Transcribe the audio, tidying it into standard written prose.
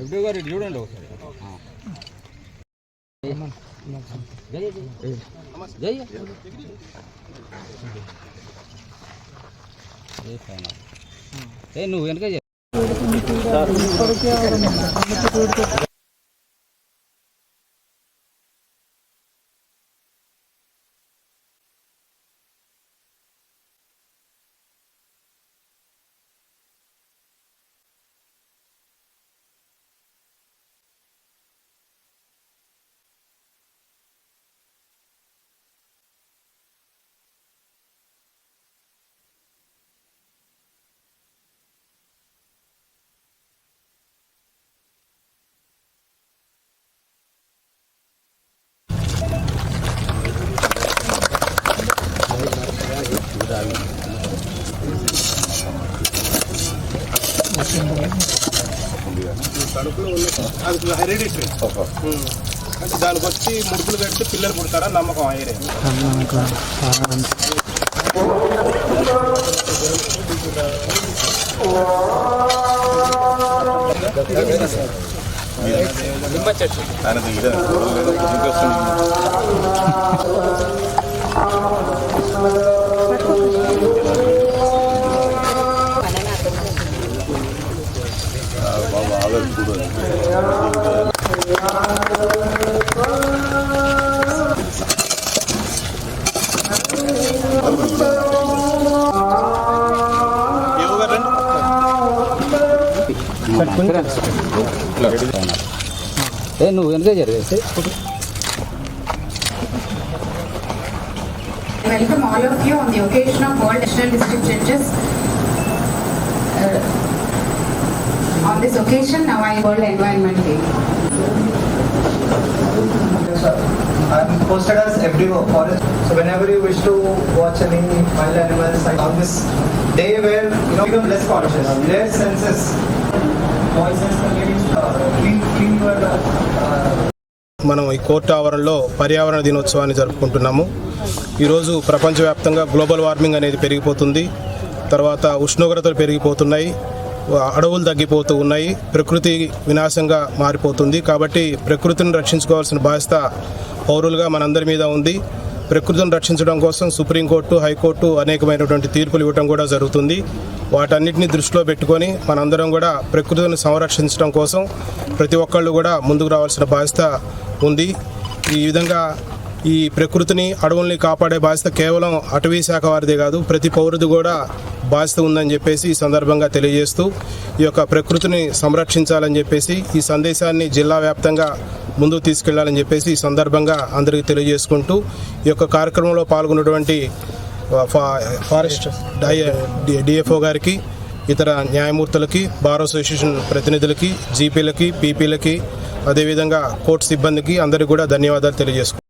ఎప్పుడు గారు చూడండి ఒకసారి. నువ్వు వెనక కడుపులో ఉన్న హెరిడిటరీ అంటే దానికి వచ్చి ముడుపులు కట్టి పిల్లలు పుడతారా నమ్మకం ఐరే. నిమ్మ చెట్టు నువ్వు వెనక జరిగేసి. Welcome all of you on the occasion of World National District Judges. On this occasion, now I World Environment Day. I am posted as FDO forest. So whenever you wish to watch any wild animals, on this day where become less conscious, less senses, voices, clean your. మనం ఈ court ఆవరణలో పర్యావరణ దినోత్సవాన్ని జరుపుకుంటున్నాము. ఈరోజు ప్రపంచవ్యాప్తంగా global warming అనేది పెరిగిపోతుంది. తర్వాత ఉష్ణోగ్రతలు పెరిగిపోతున్నాయి, అడవులు తగ్గిపోతూ ఉన్నాయి, ప్రకృతి వినాశంగా మారిపోతుంది. కాబట్టి ప్రకృతిని రక్షించుకోవాల్సిన బాధ్యత పౌరులుగా మనందరి మీద ఉంది. ప్రకృతిని రక్షించడం కోసం సుప్రీంకోర్టు, హైకోర్టు అనేకమైనటువంటి తీర్పులు ఇవ్వడం కూడా జరుగుతుంది. వాటన్నిటిని దృష్టిలో పెట్టుకొని మనందరం కూడా ప్రకృతిని సంరక్షించడం కోసం ప్రతి ఒక్కళ్ళు కూడా ముందుకు రావాల్సిన బాధ్యత ఉంది. ఈ విధంగా ఈ ప్రకృతిని, అడవుల్ని కాపాడే బాధ్యత కేవలం అటవీ శాఖ వారిదే కాదు, ప్రతి పౌరుడు కూడా బాధ్యత ఉందని చెప్పేసి ఈ సందర్భంగా తెలియజేస్తూ ఈ యొక్క ప్రకృతిని సంరక్షించాలని చెప్పేసి ఈ సందేశాన్ని జిల్లా వ్యాప్తంగా ముందుకు తీసుకెళ్లాలని చెప్పేసి ఈ సందర్భంగా అందరికీ తెలియజేసుకుంటూ ఈ యొక్క కార్యక్రమంలో పాల్గొన్నటువంటి ఫారెస్ట్ డిఎఫ్ఓ గారికి, ఇతర న్యాయమూర్తులకి, బార్ అసోసియేషన్ ప్రతినిధులకి, జీపీలకి, పీపీలకి, అదేవిధంగా కోర్టు సిబ్బందికి అందరికీ కూడా ధన్యవాదాలు తెలియజేసుకుంటాం.